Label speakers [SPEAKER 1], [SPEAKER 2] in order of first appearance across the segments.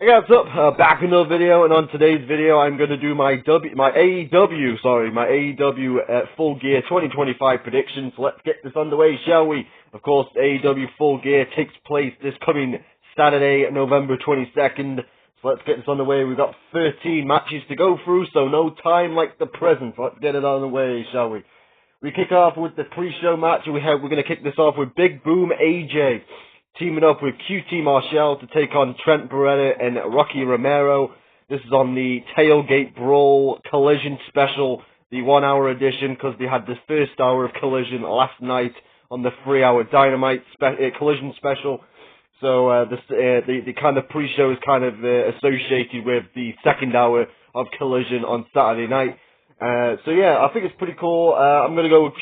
[SPEAKER 1] Hey guys, what's up? Back in another video, and on today's video, I'm going to do my AEW Full Gear 2025 predictions. Let's get this underway, shall we? Of course, AEW Full Gear takes place this coming Saturday, November 22nd. So let's get this underway. We've got 13 matches to go through, so no time like the present. Let's get it on the way, shall we? We kick off with the pre-show match. We're going to kick this off with Big Boom AJ teaming up with QT Marshall to take on Trent Beretta and Rocky Romero. This is on the Tailgate Brawl Collision Special, the 1 hour edition, because they had the first hour of Collision last night on the 3 hour Dynamite Collision Special. So the kind of pre-show is kind of associated with the second hour of Collision on Saturday night. So yeah, I think it's pretty cool. I'm going to go with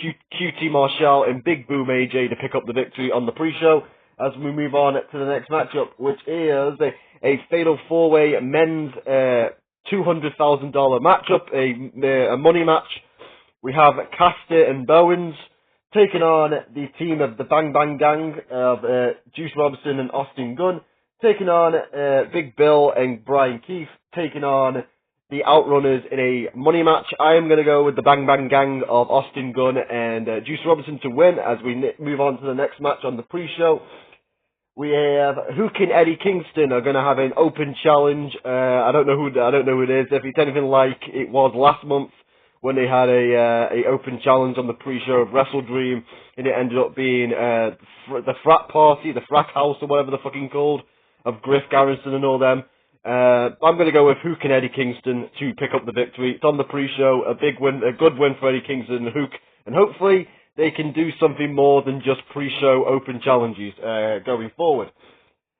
[SPEAKER 1] QT Marshall and Big Boom AJ to pick up the victory on the pre-show. As we move on to the next matchup, which is a Fatal 4-Way men's $200,000 matchup, a money match. We have Caster and Bowens taking on the team of the Bang Bang Gang of Juice Robinson and Austin Gunn, taking on Big Bill and Brian Keith, taking on the Outrunners in a money match. I am going to go with the Bang Bang Gang of Austin Gunn and Juice Robinson to win as we move on to the next match on the pre-show. We have Hook and Eddie Kingston are going to have an open challenge. I don't know who it is. If it's anything like it was last month when they had a open challenge on the pre-show of Wrestle Dream, and it ended up being the frat party, the frat house, or whatever they're fucking called, of Griff Garrison and all them. I'm going to go with Hook and Eddie Kingston to pick up the victory. It's on the pre-show, a big win, a good win for Eddie Kingston and Hook, and hopefully they can do something more than just pre-show open challenges going forward.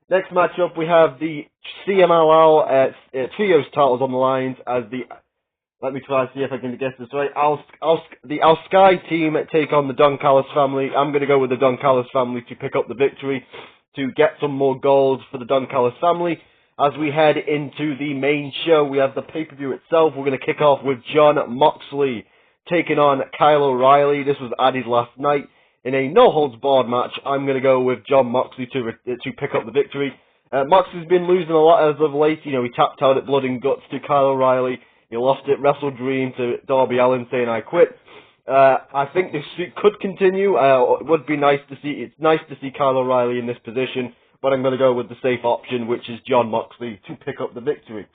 [SPEAKER 1] Next matchup, we have the CMLL Trios titles on the lines as the, let me try and see if I can guess this right, the Al Sky team take on the Don Callis family. I'm going to go with the Don Callis family to pick up the victory, to get some more gold for the Don Callis family. As we head into the main show, we have the pay-per-view itself. We're going to kick off with Jon Moxley taking on Kyle O'Reilly. This was added last night in a no-holds-barred match. I'm going to go with Jon Moxley to pick up the victory. Moxley's been losing a lot as of late. You know, he tapped out at Blood and Guts to Kyle O'Reilly. He lost at Wrestle Dream to Darby Allin saying, "I quit." I think this could continue. It would be nice to see. It's nice to see Kyle O'Reilly in this position, but I'm going to go with the safe option, which is Jon Moxley to pick up the victory.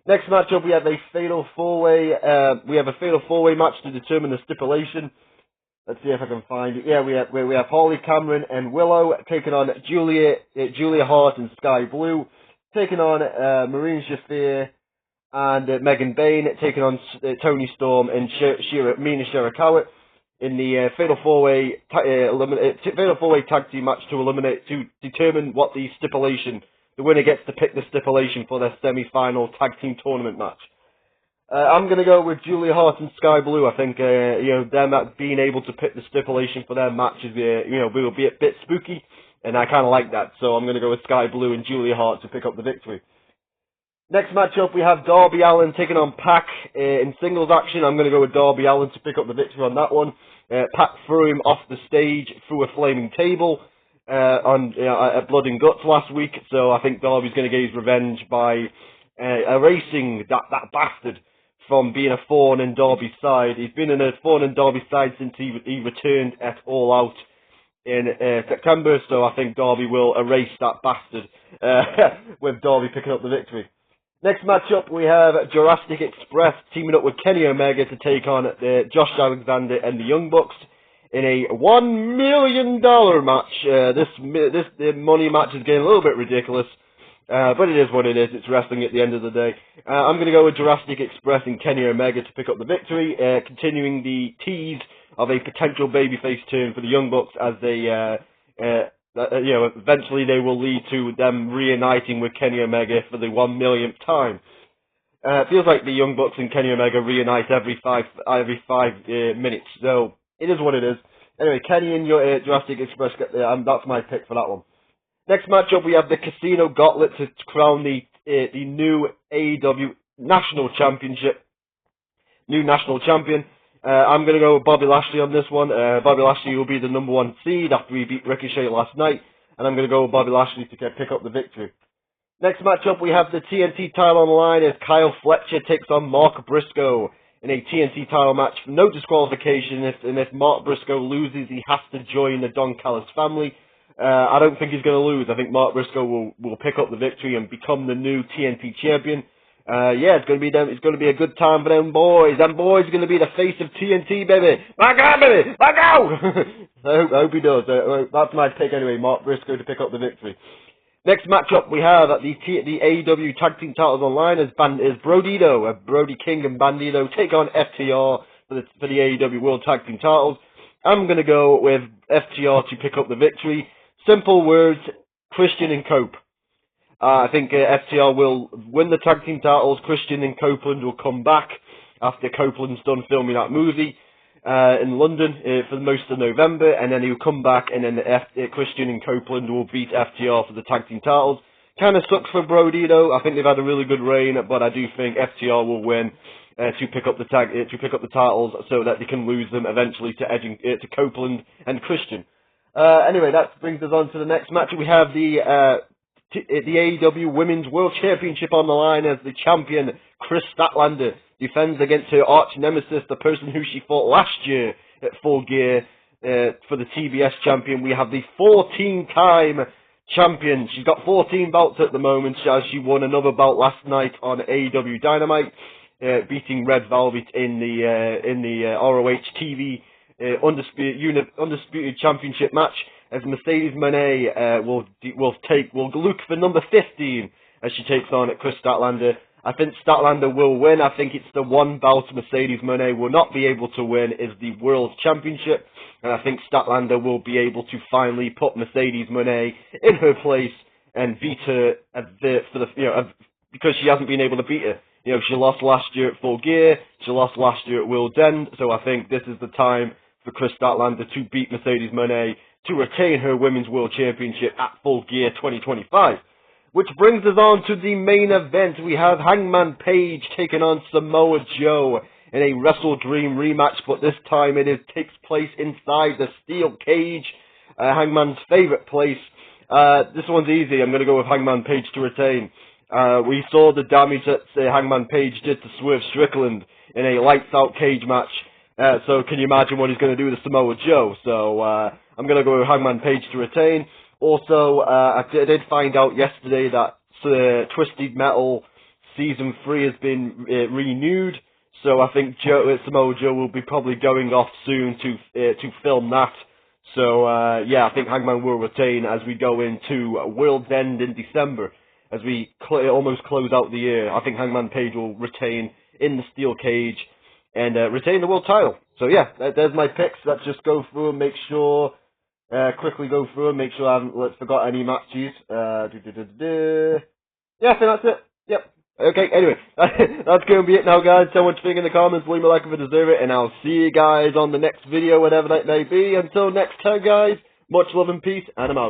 [SPEAKER 1] Next matchup, we have a fatal four-way. Fatal four-way match to determine the stipulation. Let's see if I can find it. Yeah, we have Holly Cameron and Willow taking on Julia Hart and Sky Blue, taking on Marine Shafir and Megan Bain, taking on Toni Storm and Mina Shirakawa in the fatal four-way tag team match to determine what the stipulation. The winner gets to pick the stipulation for their semi-final tag team tournament match. I'm going to go with Julia Hart and Sky Blue. I think them being able to pick the stipulation for their match is will be a bit spooky, and I kind of like that. So I'm going to go with Sky Blue and Julia Hart to pick up the victory. Next matchup, we have Darby Allin taking on Pac in singles action. I'm going to go with Darby Allin to pick up the victory on that one. Pac threw him off the stage through a flaming table at Blood and Guts last week, so I think Darby's going to get his revenge by erasing that bastard from being a thorn in Darby's side. He's been in a thorn in Darby's side since he returned at All Out in September, so I think Darby will erase that bastard with Darby picking up the victory. Next matchup, we have Jurassic Express teaming up with Kenny Omega to take on Josh Alexander and the Young Bucks in a $1 million match. This money match is getting a little bit ridiculous, but it is what it is. It's wrestling at the end of the day. I'm going to go with Jurassic Express and Kenny Omega to pick up the victory, continuing the tease of a potential babyface turn for the Young Bucks as they, eventually they will lead to them reuniting with Kenny Omega for the 1 millionth time. It feels like the Young Bucks and Kenny Omega reunite every five minutes, so it is what it is. Anyway, Kenny and Jurassic Express, that's my pick for that one. Next matchup, we have the Casino Gauntlet to crown the new AEW National Championship. New National Champion. I'm going to go with Bobby Lashley on this one. Bobby Lashley will be the number 1 seed after he beat Ricochet last night. And I'm going to go with Bobby Lashley to pick up the victory. Next matchup, we have the TNT title on the line as Kyle Fletcher takes on Mark Briscoe in a TNT title match. No disqualification, and if Mark Briscoe loses, he has to join the Don Callis family. I don't think he's going to lose. I think Mark Briscoe will pick up the victory and become the new TNT champion. Yeah, it's going to be a good time for them boys. Them boys are going to be the face of TNT, baby. Back out, baby. Back out. I hope he does. That's my pick anyway. Mark Briscoe to pick up the victory. Next matchup we have at the AEW Tag Team titles online is Brody King and Bandito take on FTR for the AEW World Tag Team titles. I'm going to go with FTR to pick up the victory. Simple words, Christian and Cope. I think FTR will win the tag team titles. Christian and Copeland will come back after Copeland's done filming that movie in London for most of November, and then he'll come back, and then Christian and Copeland will beat FTR for the tag team titles. Kind of sucks for Brody though. I think they've had a really good reign, but I do think FTR will win to pick up the titles, so that they can lose them eventually to Copeland and Christian. Anyway, that brings us on to the next match. We have the AEW Women's World Championship on the line as the champion, Chris Statlander, defends against her arch nemesis, the person who she fought last year at Full Gear for the TBS champion. We have the 14-time champion. She's got 14 belts at the moment, as she won another belt last night on AEW Dynamite, beating Red Velvet in the ROH TV Undisputed Championship match, as Mercedes Moné will look for number 15 as she takes on Chris Statlander. I think Statlander will win. I think it's the one belt Mercedes Moné will not be able to win is the World Championship, and I think Statlander will be able to finally put Mercedes Moné in her place and beat her because she hasn't been able to beat her. She lost last year at Full Gear, she lost last year at World's End, so I think this is the time for Chris Statlander to beat Mercedes Moné to retain her Women's World Championship at Full Gear 2025. Which brings us on to the main event. We have Hangman Page taking on Samoa Joe in a Wrestle Dream rematch, but this time it takes place inside the steel cage, Hangman's favourite place. This one's easy. I'm going to go with Hangman Page to retain. We saw the damage that Hangman Page did to Swerve Strickland in a lights-out cage match. So can you imagine what he's going to do to Samoa Joe? So I'm going to go with Hangman Page to retain. Also, I did find out yesterday that Twisted Metal Season 3 has been renewed. So I think Samoa Joe will be probably going off soon to film that. So yeah, I think Hangman will retain as we go into World's End in December. As we almost close out the year, I think Hangman Page will retain in the steel cage and retain the world title. So yeah, there's my picks. Let's just go through and make sure, quickly go through and make sure I haven't forgot any matches. Yeah, I think that's it. Yep. Okay, anyway, that's going to be it now, guys. Tell what you think in the comments, leave me a like if you deserve it, and I'll see you guys on the next video, whatever that may be. Until next time, guys, much love and peace, and I'm out.